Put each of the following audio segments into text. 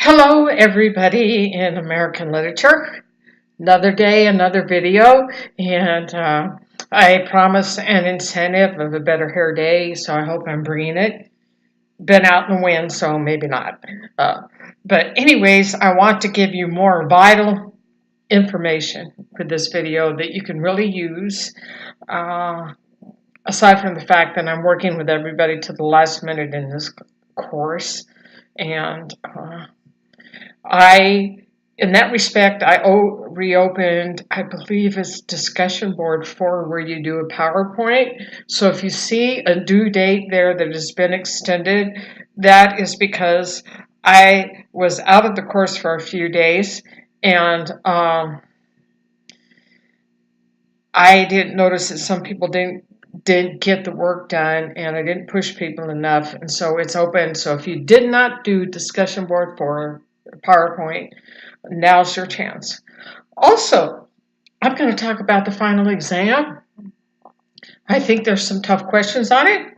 Hello, everybody in American literature. Another day, another video, and I promise an incentive of a better hair day, so I hope I'm bringing it. Been out in the wind, so maybe not. Uh, but anyways, I want to give you more vital information for this video that you can really use. Uh, Aside from the fact that I'm working with everybody to the last minute in this course, and in that respect, I reopened, I believe it's discussion board 4 where you do a PowerPoint. So if you see a due date there that has been extended, that is because I was out of the course for a few days and I didn't notice that some people didn't get the work done and I didn't push people enough. And so it's open. So if you did not do discussion board 4 PowerPoint, now's your chance. Also, I'm going to talk about the final exam. I think there's some tough questions on it.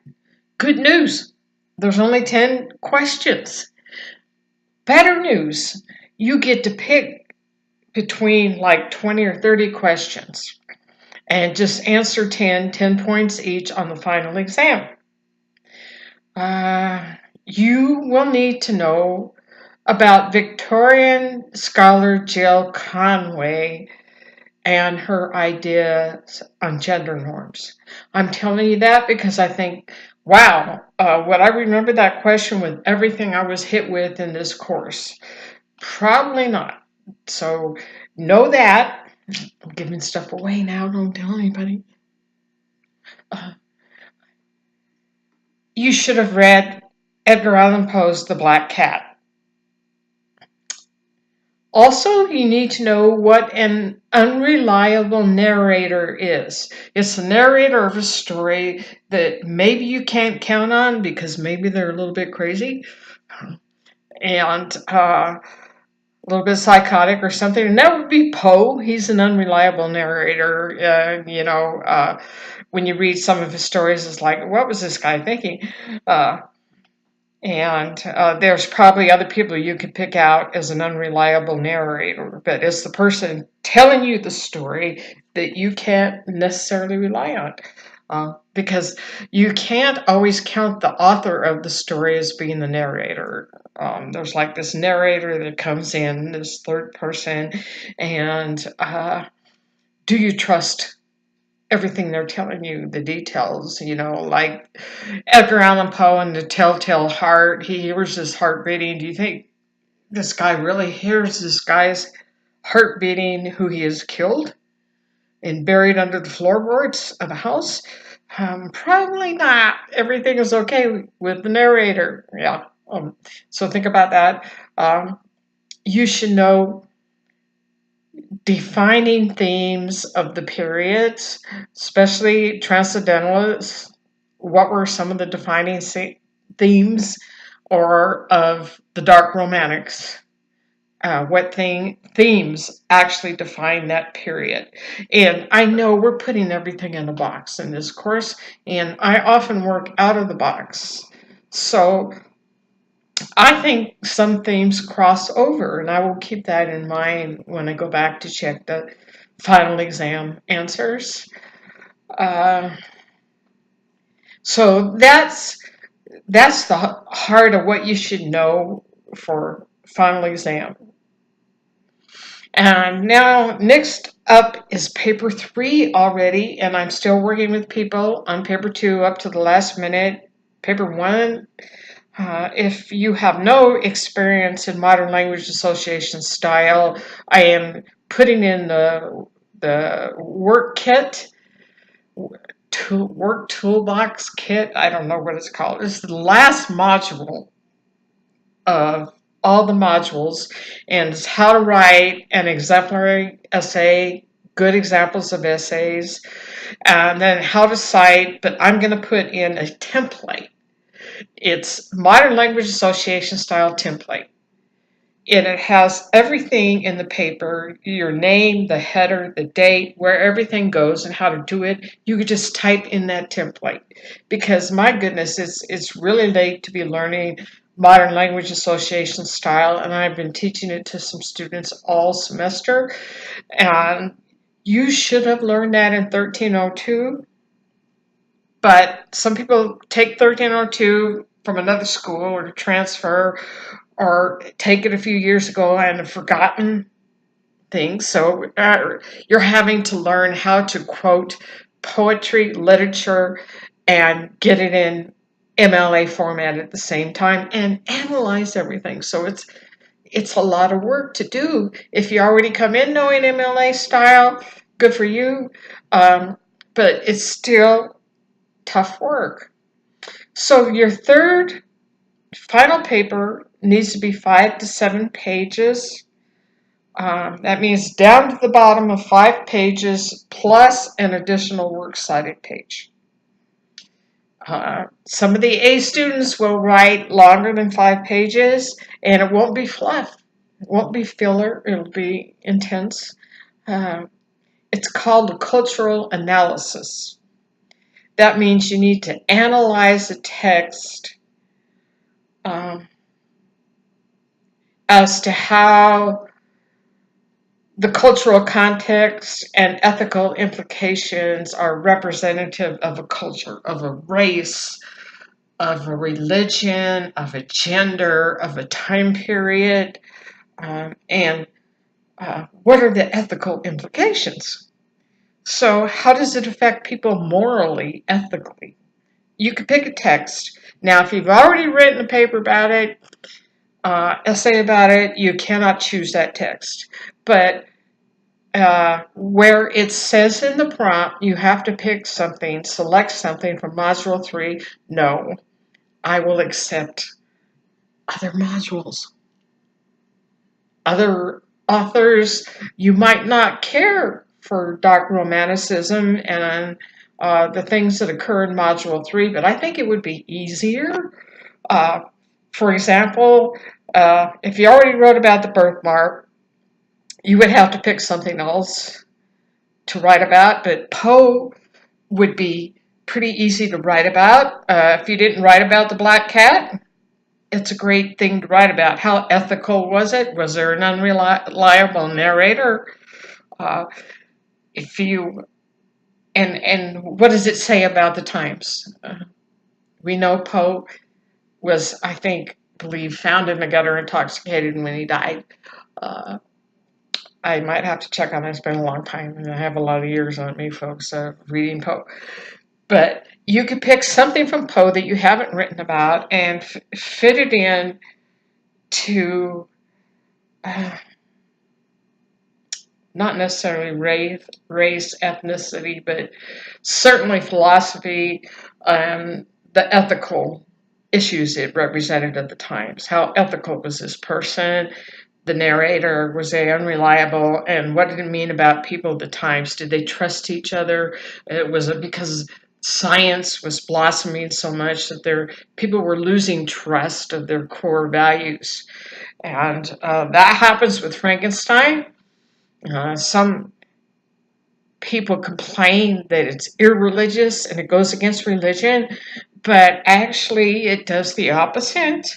Good news, there's only 10 questions. Better news, you get to pick between like 20 or 30 questions and just answer 10 points each on the final exam. You will need to know about Victorian scholar Jill Conway and her ideas on gender norms. I'm telling you that because I think, wow, would I remember that question with everything I was hit with in this course? Probably not. So know that. I'm giving stuff away now, don't tell anybody. You should have read Edgar Allan Poe's The Black Cat. Also, you need to know what an unreliable narrator is. It's the narrator of a story that maybe you can't count on because maybe they're a little bit crazy and a little bit psychotic or something. And that would be Poe. He's an unreliable narrator. When you read some of his stories, it's like, what was this guy thinking? And there's probably other people you could pick out as an unreliable narrator, but it's the person telling you the story that you can't necessarily rely on. Because you can't always count the author of the story as being the narrator. There's like this narrator that comes in, this third person, and do you trust everything they're telling you, the details, like Edgar Allan Poe and the Telltale Heart, he hears his heart beating. Do you think this guy really hears this guy's heart beating who he has killed and buried under the floorboards of a house? Probably not. Everything is okay with the narrator. Yeah. So think about that. You should know defining themes of the periods, especially transcendentalists. What were some of the defining themes or of the dark romantics? What themes actually define that period? And I know we're putting everything in a box in this course, and I often work out of the box. So I think some themes cross over, and I will keep that in mind when I go back to check the final exam answers. So that's the heart of what you should know for final exam. And now next up is paper 3 already, and I'm still working with people on paper 2 up to the last minute. Paper 1, if you have no experience in modern language association style, I am putting in the work kit, work toolbox kit. I don't know what it's called. It's the last module of all the modules, and it's how to write an exemplary essay, good examples of essays, and then how to cite, but I'm going to put in a template. It's Modern Language Association style template. And it has everything in the paper, your name, the header, the date, where everything goes and how to do it. You could just type in that template. Because my goodness, it's really late to be learning Modern Language Association style, and I've been teaching it to some students all semester. And you should have learned that in 1302, but some people take 1302 from another school or transfer or take it a few years ago and have forgotten things. So you're having to learn how to quote poetry, literature, and get it in MLA format at the same time and analyze everything. So it's a lot of work to do. If you already come in knowing MLA style, good for you. But it's still tough work. So your third final paper needs to be 5 to 7 pages. That means down to the bottom of 5 pages plus an additional works cited page. Some of the A students will write longer than 5 pages, and it won't be fluff. It won't be filler. It'll be intense. It's called a cultural analysis. That means you need to analyze the text as to how the cultural context and ethical implications are representative of a culture, of a race, of a religion, of a gender, of a time period, and what are the ethical implications? So how does it affect people morally, ethically? You could pick a text. Now, if you've already written a paper about it, essay about it, you cannot choose that text. But where it says in the prompt, you have to pick something, select something from Module 3, no, I will accept other modules. Other authors, you might not care for dark romanticism and the things that occur in Module 3, but I think it would be easier. For example, if you already wrote about the birthmark, you would have to pick something else to write about, but Poe would be pretty easy to write about. If you didn't write about the black cat, it's a great thing to write about. How ethical was it? Was there an unreliable narrator? If you and what does it say about the times? We know Poe was, I believe, found in the gutter intoxicated when he died. I might have to check on it. It's been a long time, and I have a lot of years on me, folks, reading Poe. But you could pick something from Poe that you haven't written about and fit it in to not necessarily race, ethnicity, but certainly philosophy and the ethical issues it represented at the times. How ethical was this person? The narrator, was they unreliable? And what did it mean about people at the times? Did they trust each other? Was it because science was blossoming so much that people were losing trust of their core values? And that happens with Frankenstein. Some people complain that it's irreligious and it goes against religion, but actually it does the opposite.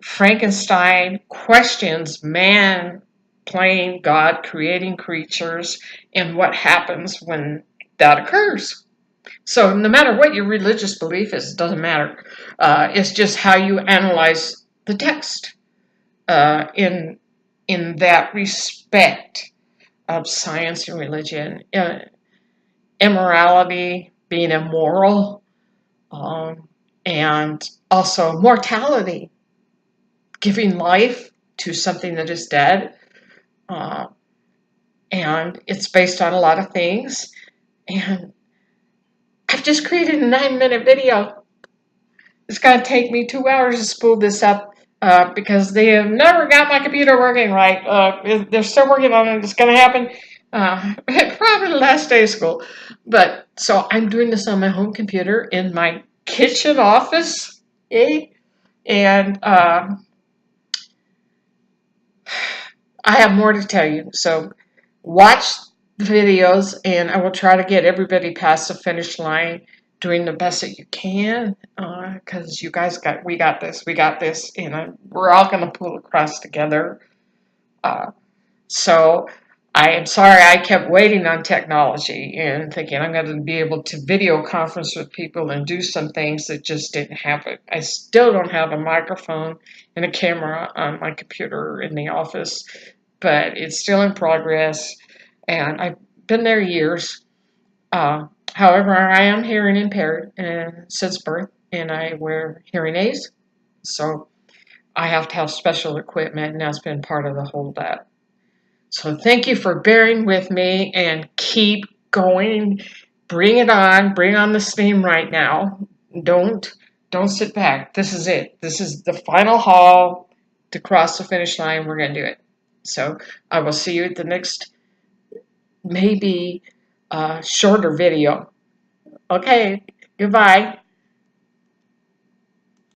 Frankenstein questions man playing God, creating creatures, and what happens when that occurs. So no matter what your religious belief is, it doesn't matter. It's just how you analyze the text in that respect of science and religion. Immorality, being immoral, and also mortality, giving life to something that is dead. And it's based on a lot of things. And I've just created a 9-minute video. It's going to take me 2 hours to spool this up because they have never got my computer working right. They're still working on it. It's going to happen probably the last day of school. But so I'm doing this on my home computer in my kitchen office. And I have more to tell you. So watch the videos, and I will try to get everybody past the finish line doing the best that you can, because you guys we got this, and we're all going to pull across together. Uh, so I am sorry I kept waiting on technology and thinking I'm going to be able to video conference with people and do some things that just didn't happen. I still don't have a microphone and a camera on my computer in the office, but it's still in progress, and I've been there years. However, I am hearing impaired since birth, and I wear hearing aids, so I have to have special equipment, and that's been part of the holdup. So thank you for bearing with me, and keep going. Bring it on. Bring on the steam right now. Don't don't sit back. This is it. This is the final haul to cross the finish line. We're gonna do it. So I will see you at the next maybe shorter video. Okay. Goodbye.